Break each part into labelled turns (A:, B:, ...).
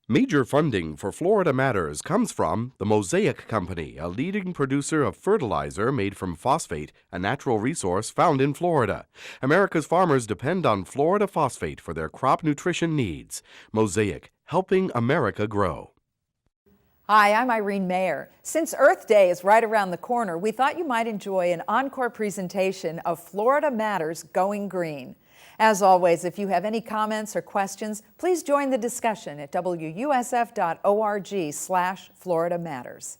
A: Major funding for Florida Matters comes from the Mosaic Company, a leading producer of fertilizer made from phosphate, a natural resource found in Florida. America's farmers depend on Florida phosphate for their crop nutrition needs. Mosaic, helping America grow.
B: Hi, I'm Irene Maher. Since Earth Day is right around the corner, we thought you might enjoy an encore presentation of Florida Matters Going Green. As always, if you have any comments or questions, please join the discussion at wusf.org/Florida Matters.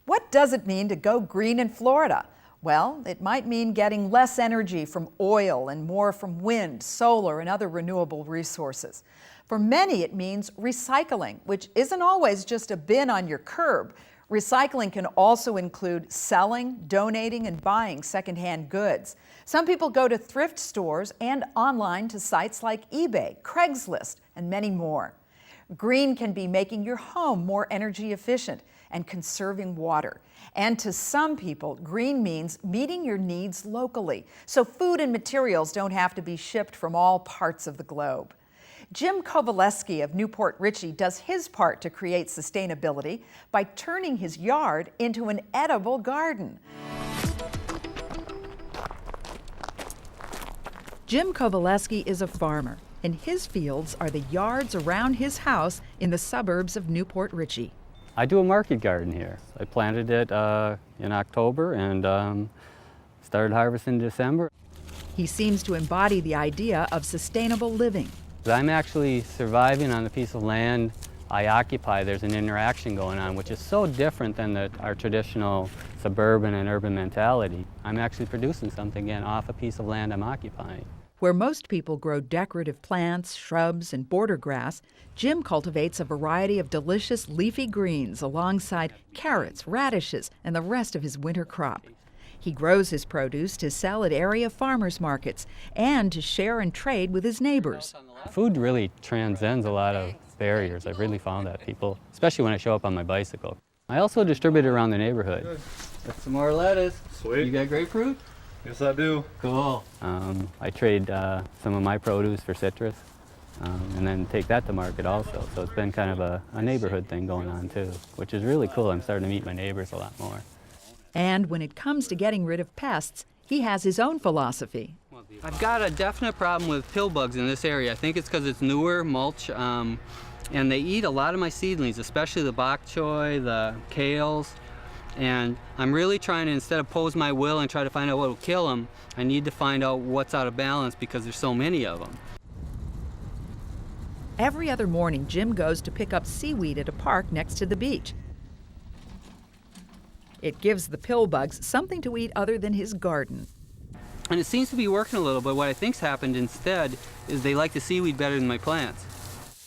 B: What does it mean to go green in Florida? Well, it might mean getting less energy from oil and more from wind, solar, and other renewable resources. For many, it means recycling, which isn't always just a bin on your curb. Recycling can also include selling, donating, and buying secondhand goods. Some people go to thrift stores and online to sites like eBay, Craigslist, and many more. Green can be making your home more energy efficient and conserving water. And to some people, green means meeting your needs locally, so food and materials don't have to be shipped from all parts of the globe. Jim Kovaleski of Port Richey does his part to create sustainability by turning his yard into an edible garden. Jim Kovaleski is a farmer, and his fields are the yards around his house in the suburbs of Port Richey.
C: I do a market garden here. I planted it in October and started harvesting in December.
B: He seems to embody the idea of sustainable living.
C: I'm actually surviving on a piece of land I occupy. There's an interaction going on, which is so different than our traditional suburban and urban mentality. I'm actually producing something again off a piece of land I'm occupying.
B: Where most people grow decorative plants, shrubs, and border grass, Jim cultivates a variety of delicious leafy greens alongside carrots, radishes, and the rest of his winter crop. He grows his produce to sell at area farmers markets and to share and trade with his neighbors.
C: Food really transcends a lot of barriers. I've really found that people, especially when I show up on my bicycle. I also distribute it around the neighborhood.
D: Good.
C: Got some more lettuce.
D: Sweet.
C: You got grapefruit?
D: Yes, I do.
C: Cool. I trade some of my produce for citrus and then take that to market also. So it's been kind of a neighborhood thing going on too, which is really cool. I'm starting to meet my neighbors a lot more.
B: And when it comes to getting rid of pests, he has his own philosophy.
C: I've got a definite problem with pill bugs in this area. I think it's because it's newer mulch and they eat a lot of my seedlings, especially the bok choy, the kales. And I'm really trying to, instead of pose my will and try to find out what will kill them, I need to find out what's out of balance because there's so many of them.
B: Every other morning, Jim goes to pick up seaweed at a park next to the beach. It gives the pill bugs something to eat other than his garden.
C: And it seems to be working a little, but what I think's happened instead is they like the seaweed better than my plants.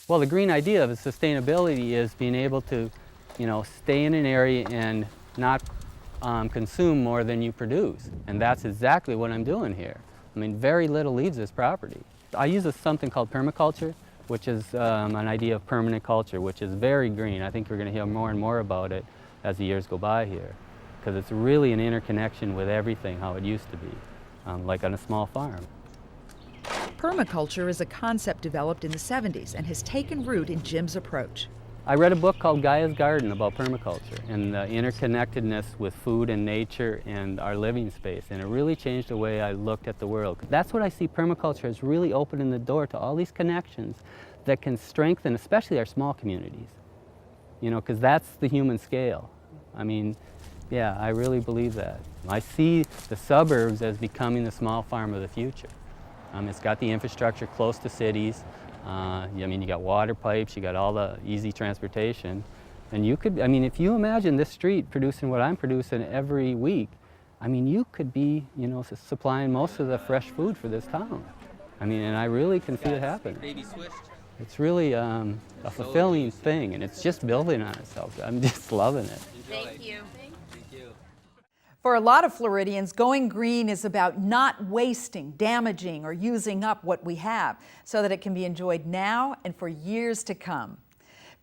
C: Well, the green idea of sustainability is being able to, stay in an area and not consume more than you produce. And that's exactly what I'm doing here. I mean, very little leaves this property. I use something called permaculture, which is an idea of permanent culture, which is very green. I think we're going to hear more and more about it as the years go by here, because it's really an interconnection with everything how it used to be, like on a small farm.
B: Permaculture is a concept developed in the 70s and has taken root in Jim's approach.
C: I read a book called Gaia's Garden about permaculture and the interconnectedness with food and nature and our living space, and it really changed the way I looked at the world. That's what I see permaculture as really opening the door to all these connections that can strengthen, especially our small communities, because that's the human scale. I mean, yeah, I really believe that. I see the suburbs as becoming the small farm of the future. It's got the infrastructure close to cities. You got water pipes, you got all the easy transportation. And you could, if you imagine this street producing what I'm producing every week, you could be, supplying most of the fresh food for this town. And I really can see it happen. It's really a fulfilling thing, and it's just building on itself. I'm just loving it.
D: Thank you.
B: For a lot of Floridians, going green is about not wasting, damaging, or using up what we have so that it can be enjoyed now and for years to come.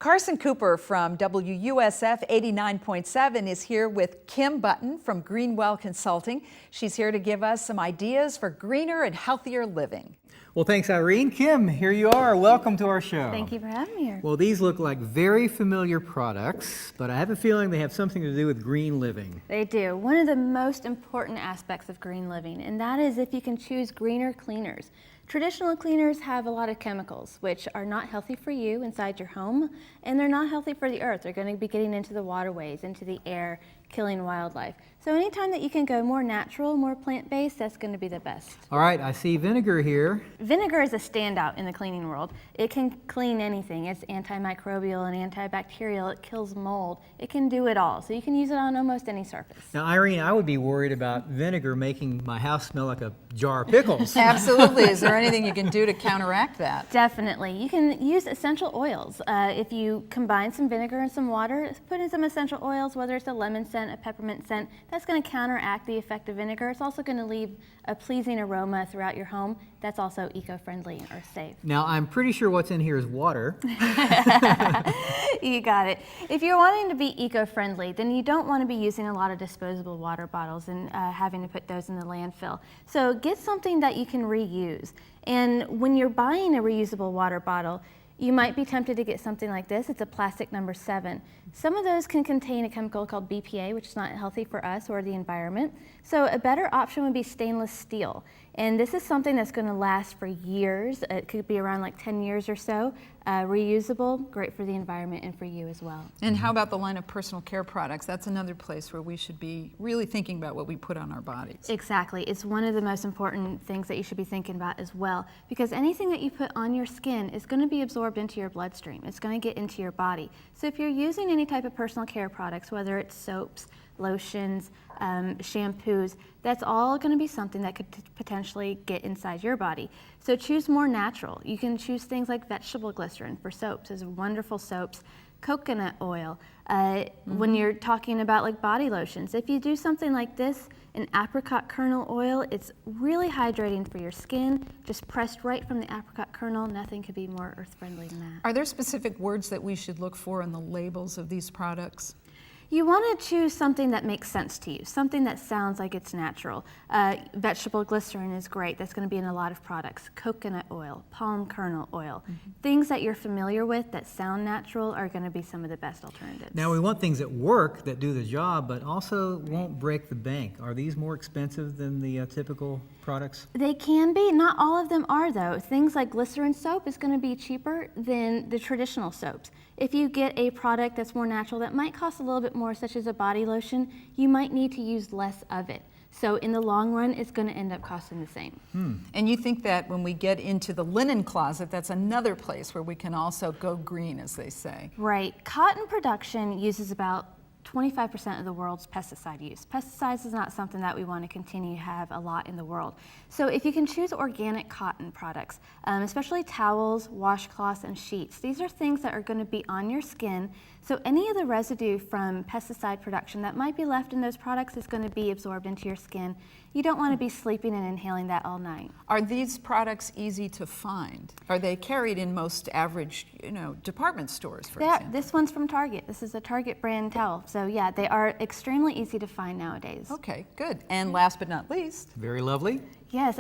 B: Carson Cooper from WUSF 89.7 is here with Kim Button from Greenwell Consulting. She's here to give us some ideas for greener and healthier living.
E: Well, thanks, Irene. Kim, here you are. Welcome to our show.
D: Thank you for having me here.
E: Well, these look like very familiar products, but I have a feeling they have something to do with green living.
D: They do. One of the most important aspects of green living, and that is if you can choose greener cleaners. Traditional cleaners have a lot of chemicals, which are not healthy for you inside your home, and they're not healthy for the earth. They're going to be getting into the waterways, into the air, killing wildlife. So anytime that you can go more natural, more plant-based, that's going to be the best.
E: All right, I see vinegar here.
D: Vinegar is a standout in the cleaning world. It can clean anything. It's antimicrobial and antibacterial. It kills mold. It can do it all. So you can use it on almost any surface.
E: Now, Irene, I would be worried about vinegar making my house smell like a jar of pickles.
B: Absolutely. Is there anything you can do to counteract that?
D: Definitely. You can use essential oils. If you combine some vinegar and some water, put in some essential oils, whether it's a lemon scent, a peppermint scent, that's going to counteract the effect of vinegar. It's also going to leave a pleasing aroma throughout your home. That's also eco-friendly and earth-safe.
E: Now, I'm pretty sure what's in here is water.
D: You got it. If you're wanting to be eco-friendly, then you don't want to be using a lot of disposable water bottles and having to put those in the landfill. So get something that you can reuse. And when you're buying a reusable water bottle, you might be tempted to get something like this. It's a plastic number 7. Some of those can contain a chemical called BPA, which is not healthy for us or the environment. So a better option would be stainless steel. And this is something that's going to last for years. It could be around like 10 years or so. Reusable, great for the environment and for you as well.
B: And how about the line of personal care products? That's another place where we should be really thinking about what we put on our bodies.
D: Exactly. It's one of the most important things that you should be thinking about as well, because anything that you put on your skin is going to be absorbed into your bloodstream. It's going to get into your body. So if you're using any type of personal care products, whether it's soaps, lotions, shampoos, that's all going to be something that could potentially get inside your body. So choose more natural. You can choose things like vegetable glycerin for soaps. There's wonderful soaps. Coconut oil. When you're talking about like body lotions, if you do something like this, an apricot kernel oil, it's really hydrating for your skin, just pressed right from the apricot kernel. Nothing could be more earth-friendly than that.
B: Are there specific words that we should look for in the labels of these products?
D: You want to choose something that makes sense to you, something that sounds like it's natural. Vegetable glycerin is great. That's going to be in a lot of products. Coconut oil, palm kernel oil. Things that you're familiar with that sound natural are going to be some of the best alternatives.
E: Now, we want things that work, that do the job, but also won't break the bank. Are these more expensive than the typical products?
D: They can be. Not all of them are, though. Things like glycerin soap is going to be cheaper than the traditional soaps. If you get a product that's more natural that might cost a little bit more, such as a body lotion, you might need to use less of it. So in the long run, it's going to end up costing the same.
B: And you think that when we get into the linen closet, that's another place where we can also go green, as they say.
D: Right. Cotton production uses about 25% of the world's pesticide use. Pesticides is not something that we want to continue to have a lot in the world. So if you can choose organic cotton products, especially towels, washcloths, and sheets, these are things that are going to be on your skin. So any of the residue from pesticide production that might be left in those products is going to be absorbed into your skin. You don't want to be sleeping and inhaling that all night.
B: Are these products easy to find? Are they carried in most average, department stores, for example?
D: This one's from Target. This is a Target brand towel. So yeah, they are extremely easy to find nowadays.
B: Okay, good. And last but not least,
E: Very lovely.
D: Yes,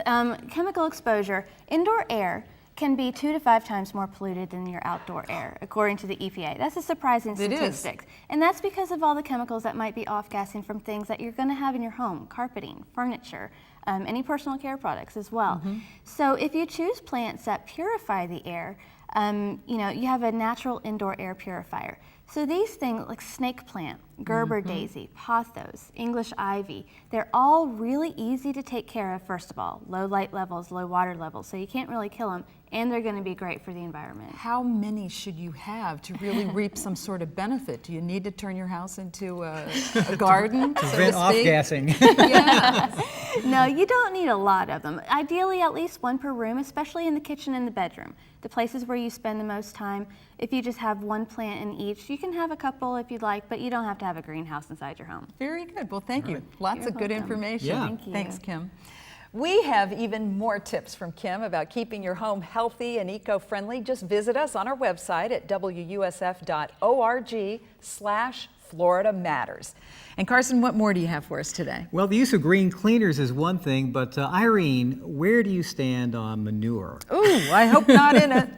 D: chemical exposure. Indoor air can be 2 to 5 times more polluted than your outdoor air, according to the EPA. That's a surprising statistic. And that's because of all the chemicals that might be off-gassing from things that you're going to have in your home, carpeting, furniture, any personal care products as well. So if you choose plants that purify the air, you have a natural indoor air purifier. So these things like snake plant, Gerber daisy, pothos, English ivy, they're all really easy to take care of, first of all. Low light levels, low water levels, so you can't really kill them, and they're going to be great for the environment.
B: How many should you have to really reap some sort of benefit? Do you need to turn your house into a garden, so to
E: Prevent
B: speak?
E: off-gassing.
D: No, you don't need a lot of them. Ideally, at least one per room, especially in the kitchen and the bedroom. The places where you spend the most time. If you just have one plant in each, you can have a couple if you'd like, but you don't have to have a greenhouse inside your home.
B: Very good. Well, thank you. Lots
D: You're
B: of good
D: welcome.
B: information.
E: Yeah.
D: Thank you.
B: Thanks, Kim. We have even more tips from Kim about keeping your home healthy and eco-friendly. Just visit us on our website at wusf.org/Florida Matters. And Carson, what more do you have for us today?
E: Well, the use of green cleaners is one thing, but Irene, where do you stand on manure?
B: Ooh, I hope not in it.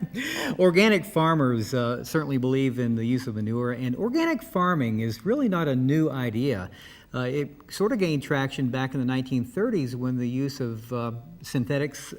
E: Organic farmers certainly believe in the use of manure, and organic farming is really not a new idea. It sort of gained traction back in the 1930s when the use of synthetics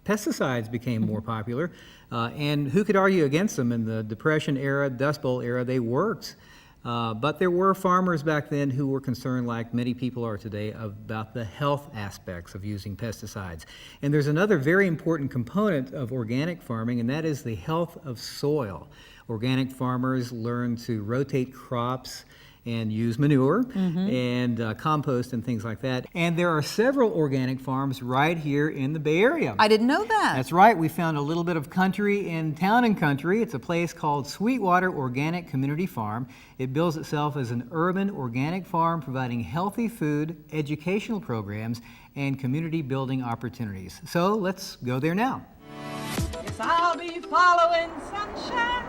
E: pesticides became more popular. And who could argue against them? In the Depression era, Dust Bowl era, they worked. But there were farmers back then who were concerned, like many people are today, about the health aspects of using pesticides. And there's another very important component of organic farming, and that is the health of soil. Organic farmers learn to rotate crops and use manure and compost and things like that. And there are several organic farms right here in the Bay Area.
B: I didn't know that.
E: That's right. We found a little bit of country in Town and Country. It's a place called Sweetwater Organic Community Farm. It bills itself as an urban organic farm providing healthy food, educational programs, and community building opportunities. So let's go there now.
F: Yes, I'll be following sunshine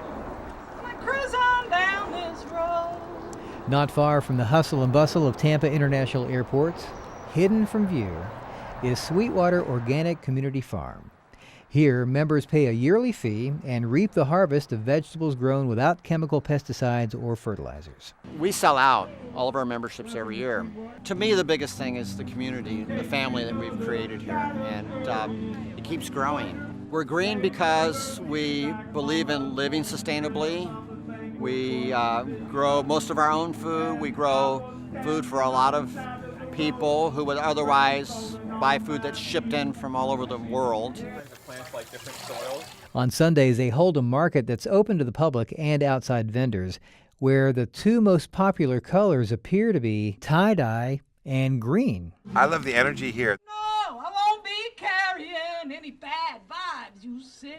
F: when I cruise on down this road.
E: Not far from the hustle and bustle of Tampa International Airport, hidden from view, is Sweetwater Organic Community Farm. Here, members pay a yearly fee and reap the harvest of vegetables grown without chemical pesticides or fertilizers.
G: We sell out all of our memberships every year. To me, the biggest thing is the community, the family that we've created here, and it keeps growing. We're green because we believe in living sustainably. We grow most of our own food. We grow food for a lot of people who would otherwise buy food that's shipped in from all over the world.
E: On Sundays, they hold a market that's open to the public and outside vendors, where the two most popular colors appear to be tie-dye and green.
H: I love the energy here.
F: No, I won't be carrying any bad vibes, you said.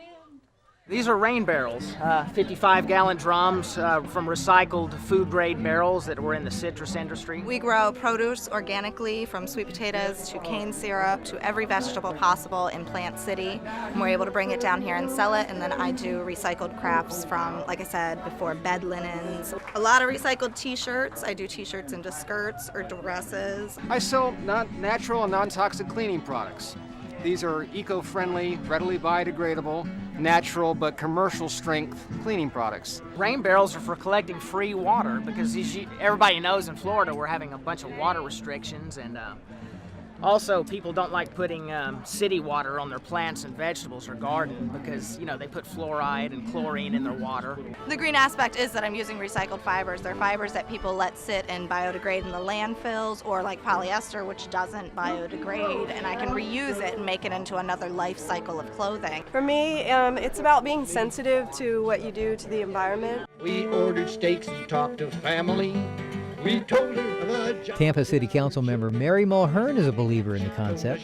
I: These are rain barrels, 55-gallon drums from recycled food-grade barrels that were in the citrus industry.
J: We grow produce organically, from sweet potatoes to cane syrup to every vegetable possible in Plant City. And we're able to bring it down here and sell it, and then I do recycled crafts from, like I said before, bed linens. A lot of recycled t-shirts. I do t-shirts into skirts or dresses.
I: I sell natural and non-toxic cleaning products. These are eco-friendly, readily biodegradable, natural but commercial strength cleaning products. Rain barrels are for collecting free water because everybody knows in Florida we're having a bunch of water restrictions, and also people don't like putting city water on their plants and vegetables or garden because they put fluoride and chlorine in their water.
J: The green aspect is that I'm using recycled fibers. They're fibers that people let sit and biodegrade in the landfills, or like polyester, which doesn't biodegrade, and I can reuse it and make it into another life cycle of clothing.
K: For me, it's about being sensitive to what you do to the environment.
L: We ordered steaks to talk to family. We told her
E: Tampa City Council member Irene Maher is a believer in the concept.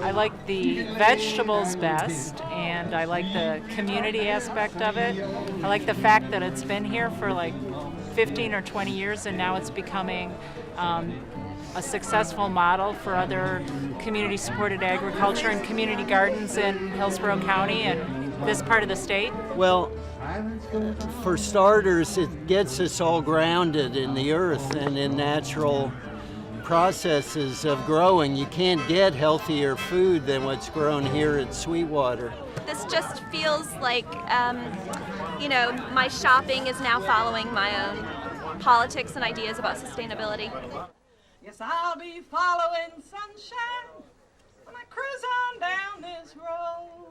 M: I like the vegetables best, and I like the community aspect of it. I like the fact that it's been here for like 15 or 20 years, and now it's becoming a successful model for other community-supported agriculture and community gardens in Hillsborough County and this part of the state.
N: Well, for starters, it gets us all grounded in the earth and in natural processes of growing. You can't get healthier food than what's grown here at Sweetwater.
O: This just feels like, my shopping is now following my own politics and ideas about sustainability.
F: Yes, I'll be following sunshine when I cruise on down this road.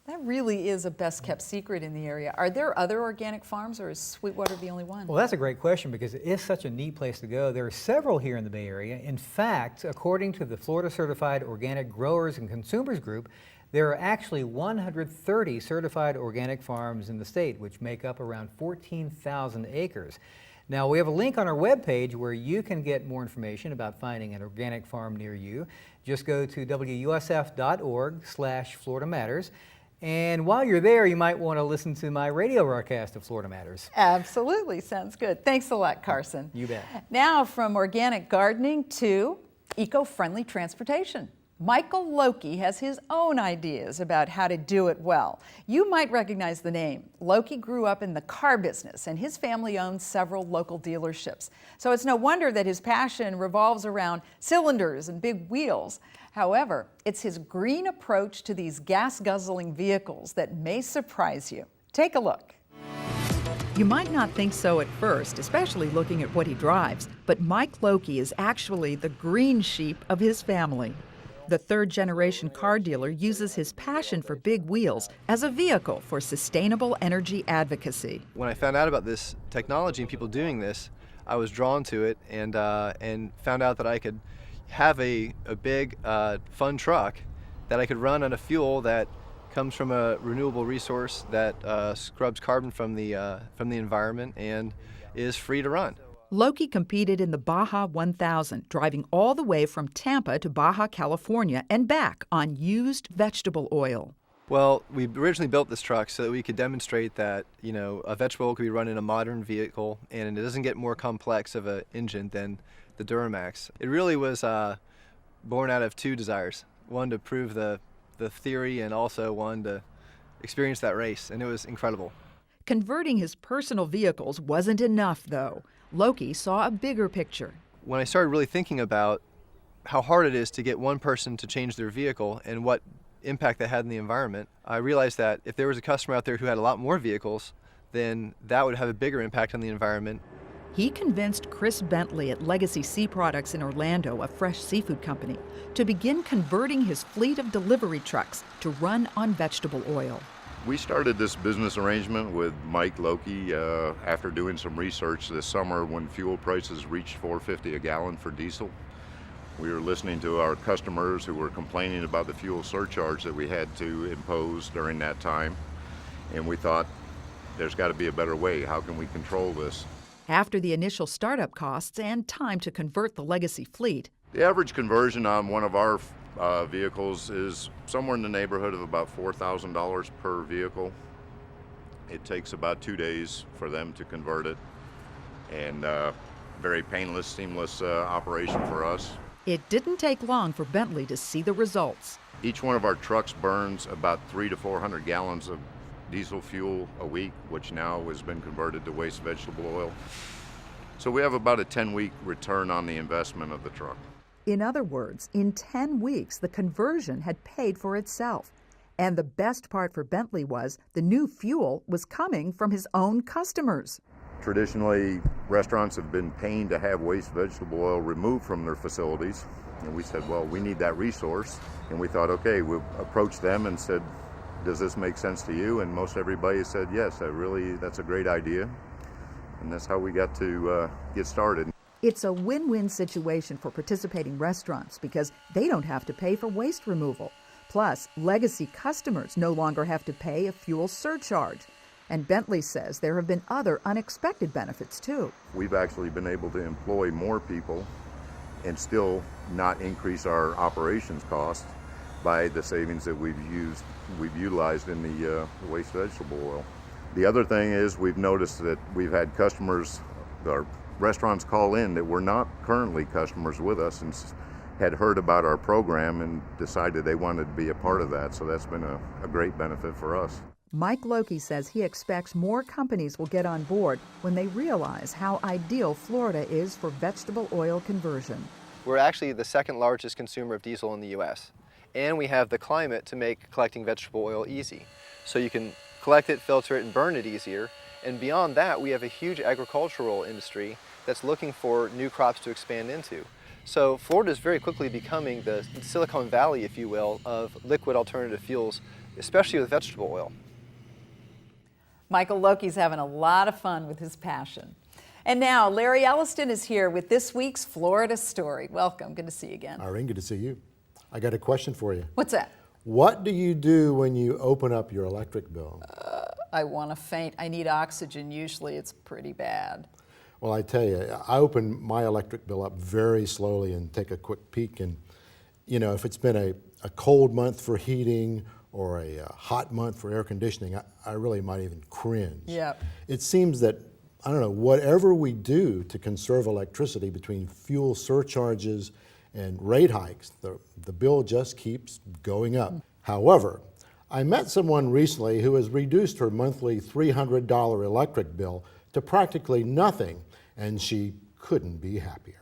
B: That really is a best-kept secret in the area. Are there other organic farms, or is Sweetwater the only one?
E: Well, that's a great question because it is such a neat place to go. There are several here in the Bay Area. In fact, according to the Florida Certified Organic Growers and Consumers Group, there are actually 130 certified organic farms in the state, which make up around 14,000 acres. Now, we have a link on our webpage where you can get more information about finding an organic farm near you. Just go to wusf.org/Florida Matters. And while you're there, you might want to listen to my radio broadcast of Florida Matters.
B: Absolutely, sounds good. Thanks a lot, Carson.
E: You bet.
B: Now from organic gardening to eco-friendly transportation. Michael Loki has his own ideas about how to do it well. You might recognize the name. Loki grew up in the car business, and his family owns several local dealerships. So it's no wonder that his passion revolves around cylinders and big wheels. However, it's his green approach to these gas-guzzling vehicles that may surprise you. Take a look. You might not think so at first, especially looking at what he drives, but Mike Loki is actually the green sheep of his family. The third-generation car dealer uses his passion for big wheels as a vehicle for sustainable energy advocacy.
H: When I found out about this technology and people doing this, I was drawn to it and found out that I could have a big, fun truck that I could run on a fuel that comes from a renewable resource that scrubs carbon from the environment and is free to run.
B: Loki competed in the Baja 1000, driving all the way from Tampa to Baja, California, and back on used vegetable oil.
H: Well, we originally built this truck so that we could demonstrate that, a vegetable oil could be run in a modern vehicle, and it doesn't get more complex of an engine than the Duramax. It really was born out of two desires. One, to prove the theory, and also one, to experience that race, and it was incredible.
B: Converting his personal vehicles wasn't enough, though. Loki saw a bigger picture.
H: When I started really thinking about how hard it is to get one person to change their vehicle and what impact that had in the environment, I realized that if there was a customer out there who had a lot more vehicles, then that would have a bigger impact on the environment.
B: He convinced Chris Bentley at Legacy Sea Products in Orlando, a fresh seafood company, to begin converting his fleet of delivery trucks to run on vegetable oil.
P: We started this business arrangement with Mike Loki after doing some research this summer when fuel prices reached $4.50 a gallon for diesel. We were listening to our customers who were complaining about the fuel surcharge that we had to impose during that time, and we thought there's got to be a better way. How can we control this?
B: After the initial startup costs and time to convert the legacy fleet,
P: the average conversion on one of our vehicles is somewhere in the neighborhood of about $4,000 per vehicle. It takes about 2 days for them to convert it, and very painless, seamless operation for us.
B: It didn't take long for Bentley to see the results.
P: Each one of our trucks burns about 300 to 400 gallons of diesel fuel a week, which now has been converted to waste vegetable oil. So we have about a 10-week return on the investment of the truck.
B: In other words, in 10 weeks, the conversion had paid for itself. And the best part for Bentley was the new fuel was coming from his own customers.
P: Traditionally, restaurants have been paying to have waste vegetable oil removed from their facilities. And we said, well, we need that resource. And we thought, okay, we'll approach them and said, does this make sense to you? And most everybody said, yes, that's a great idea. And that's how we got to get started.
B: It's a win-win situation for participating restaurants because they don't have to pay for waste removal. Plus, legacy customers no longer have to pay a fuel surcharge. And Bentley says there have been other unexpected benefits, too.
P: We've actually been able to employ more people and still not increase our operations costs by the savings that we've utilized in the waste vegetable oil. The other thing is we've noticed that we've had customers, our restaurants call in that were not currently customers with us and had heard about our program and decided they wanted to be a part of that. So that's been a great benefit for us.
B: Mike Loki says he expects more companies will get on board when they realize how ideal Florida is for vegetable oil conversion.
H: We're actually the second largest consumer of diesel in the U.S. And we have the climate to make collecting vegetable oil easy. So you can collect it, filter it, and burn it easier. And beyond that, we have a huge agricultural industry that's looking for new crops to expand into. So Florida is very quickly becoming the Silicon Valley, if you will, of liquid alternative fuels especially with vegetable oil.
B: Michael Loki's having a lot of fun with his passion. And now, Larry Elliston is here with this week's Florida Story. Welcome. Good to see you again.
Q: Irene, good to see you. I got a question for you.
B: What's that?
Q: What do you do when you open up your electric bill?
B: I want to faint. I need oxygen. Usually it's pretty bad.
Q: Well, I tell you, I open my electric bill up very slowly and take a quick peek. And, you know, if it's been a cold month for heating or a hot month for air conditioning, I really might even cringe.
B: Yep.
Q: It seems that, I don't know, whatever we do to conserve electricity between fuel surcharges and rate hikes, the bill just keeps going up. However, I met someone recently who has reduced her monthly $300 electric bill to practically nothing, and she couldn't be happier.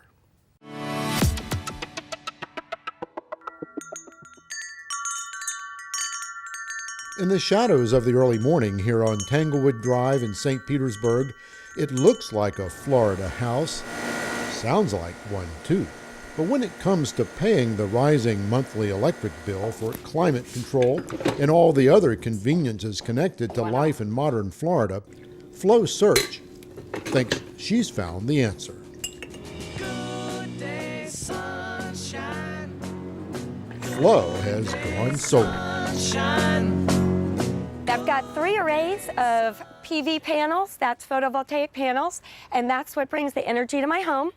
Q: In the shadows of the early morning here on Tanglewood Drive in St. Petersburg, it looks like a Florida house. Sounds like one too. But when it comes to paying the rising monthly electric bill for climate control and all the other conveniences connected to life in modern Florida, Flo Search thinks she's found the answer.
F: Good day, sunshine.
Q: Flo has gone solar.
F: Sunshine.
R: I've got 3 arrays of PV panels, that's photovoltaic panels, and that's what brings the energy to my home.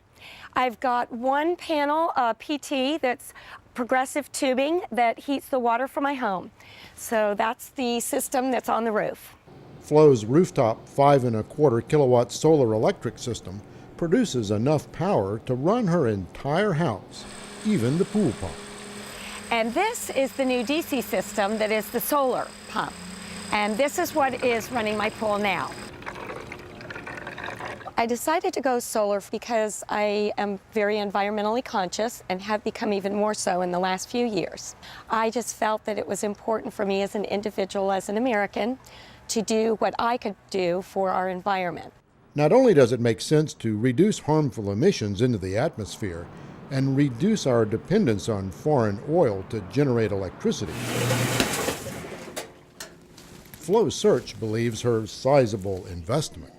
R: I've got 1 panel PT that's progressive tubing that heats the water for my home. So that's the system that's on the roof.
Q: Flo's rooftop 5.25 kilowatt solar electric system produces enough power to run her entire house, even the pool pump.
R: And this is the new DC system that is the solar pump. And this is what is running my pool now. I decided to go solar because I am very environmentally conscious and have become even more so in the last few years. I just felt that it was important for me as an individual, as an American, to do what I could do for our environment.
Q: Not only does it make sense to reduce harmful emissions into the atmosphere and reduce our dependence on foreign oil to generate electricity, Flo Search believes her sizable investment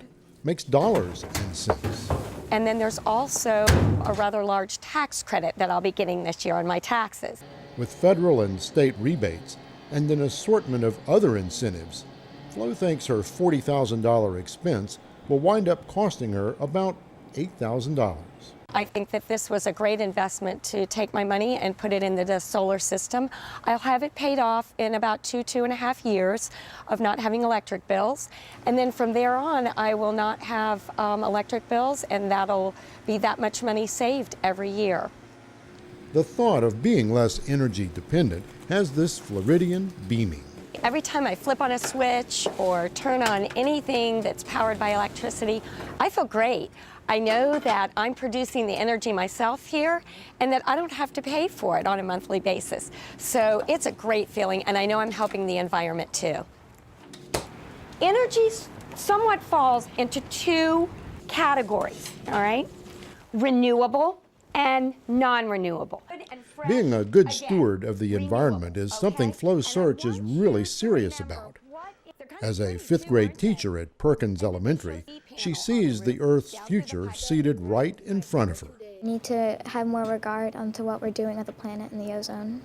Q: makes dollars and cents.
R: And then there's also a rather large tax credit that I'll be getting this year on my taxes.
Q: With federal and state rebates and an assortment of other incentives, Flo thinks her $40,000 expense will wind up costing her about $8,000.
R: I think that this was a great investment to take my money and put it into the solar system. I'll have it paid off in about 2.5 years of not having electric bills. And then from there on, I will not have electric bills, and that'll be that much money saved every year.
Q: The thought of being less energy dependent has this Floridian beaming.
R: Every time I flip on a switch or turn on anything that's powered by electricity, I feel great. I know that I'm producing the energy myself here and that I don't have to pay for it on a monthly basis. So it's a great feeling, and I know I'm helping the environment too. Energy somewhat falls into 2 categories, all right? Renewable and non-renewable.
Q: Being a good steward of the environment is something Flo Search is really serious about. As a 5th grade teacher at Perkins Elementary, she sees the Earth's future seated right in front of her.
S: We need to have more regard onto what we're doing with the planet and the ozone.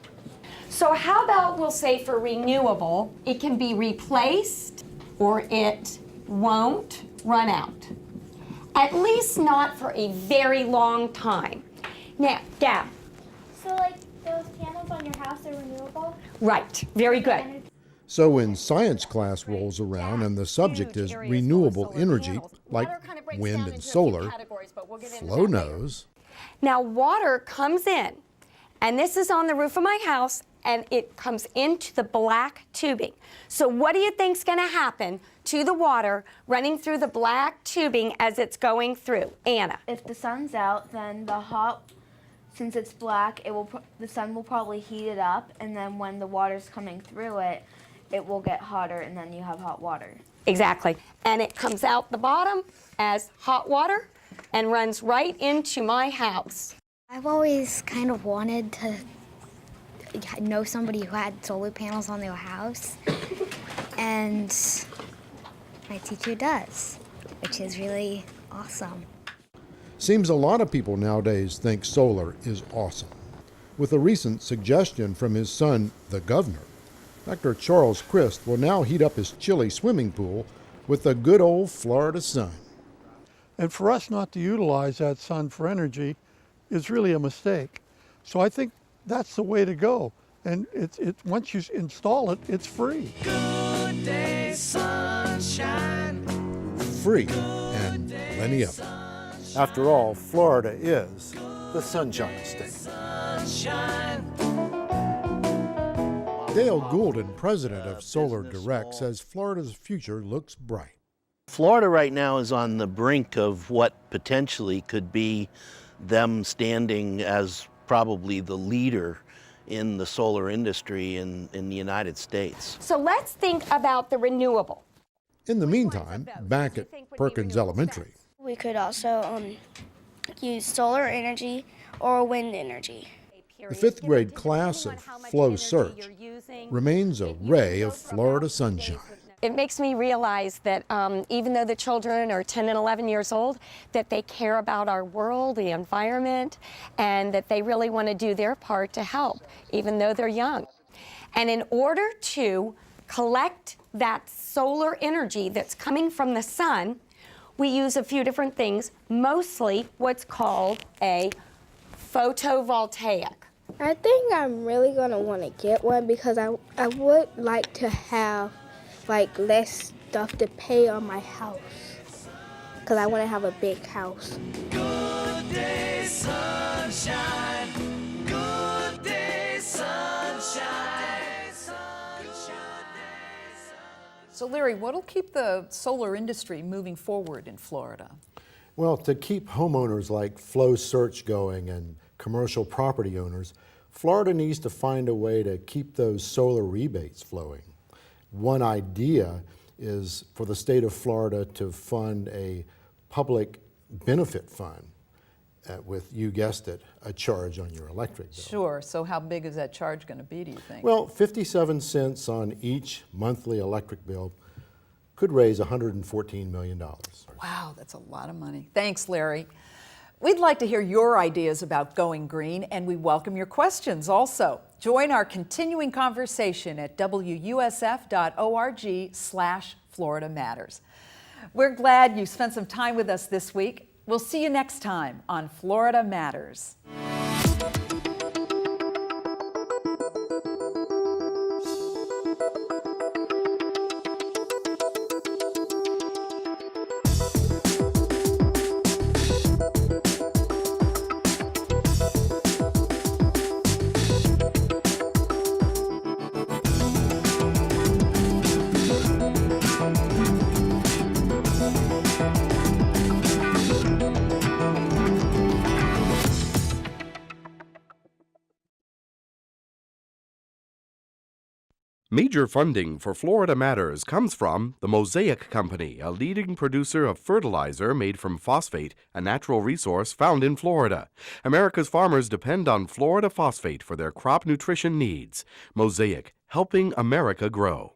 R: So how about we'll say for renewable, it can be replaced or it won't run out. At least not for a very long time. Now, Dad.
S: So like those panels on your house are renewable?
R: Right, very good.
Q: So when science class rolls around and the subject is renewable energy, like wind and solar, Flo knows.
R: Now water comes in, and this is on the roof of my house, and it comes into the black tubing. So what do you think's gonna happen to the water running through the black tubing as it's going through? Anna.
T: If the sun's out, then since it's black, the sun will probably heat it up, and then when the water's coming through it, it will get hotter, and then you have hot water.
R: Exactly. And it comes out the bottom as hot water and runs right into my house.
S: I've always kind of wanted to know somebody who had solar panels on their house, and my teacher does, which is really awesome.
Q: Seems a lot of people nowadays think solar is awesome. With a recent suggestion from his son, the governor, Dr. Charles Christ will now heat up his chilly swimming pool with the good old Florida sun.
U: And for us not to utilize that sun for energy is really a mistake. So I think that's the way to go. And once you install it, it's free.
F: Good day, sunshine.
Q: Free and plenty of it.
V: After all, Florida is the Sunshine State.
F: Sunshine.
Q: Dale Goulden, president of Solar Direct, says Florida's future looks bright.
W: Florida right now is on the brink of what potentially could be them standing as probably the leader in the solar industry in the United States.
R: So let's think about the renewable.
Q: In the meantime, back at Perkins Elementary,
X: we could also use solar energy or wind energy.
Q: the fifth grade class of Flow Search remains a ray of Florida sunshine.
R: It makes me realize that even though the children are 10 and 11 years old, that they care about our world, the environment, and that they really want to do their part to help, even though they're young. And in order to collect that solar energy that's coming from the sun, we use a few different things, mostly what's called a photovoltaic.
X: I think I'm really going to want to get one because I would like to have less stuff to pay on my house because I want to have a big house.
F: Good day, sunshine. Good day, sunshine.
B: So Larry, what'll keep the solar industry moving forward in Florida?
Q: Well, to keep homeowners like Flow Search going and commercial property owners, Florida needs to find a way to keep those solar rebates flowing. One idea is for the state of Florida to fund a public benefit fund with, you guessed it, a charge on your electric bill.
B: Sure, so how big is that charge going to be, do you think?
Q: Well, 57 cents on each monthly electric bill could raise $114 million.
B: Wow, that's a lot of money. Thanks, Larry. We'd like to hear your ideas about going green, and we welcome your questions also. Join our continuing conversation at wusf.org/Florida Matters. We're glad you spent some time with us this week. We'll see you next time on Florida Matters.
A: Major funding for Florida Matters comes from the Mosaic Company, a leading producer of fertilizer made from phosphate, a natural resource found in Florida. America's farmers depend on Florida phosphate for their crop nutrition needs. Mosaic, helping America grow.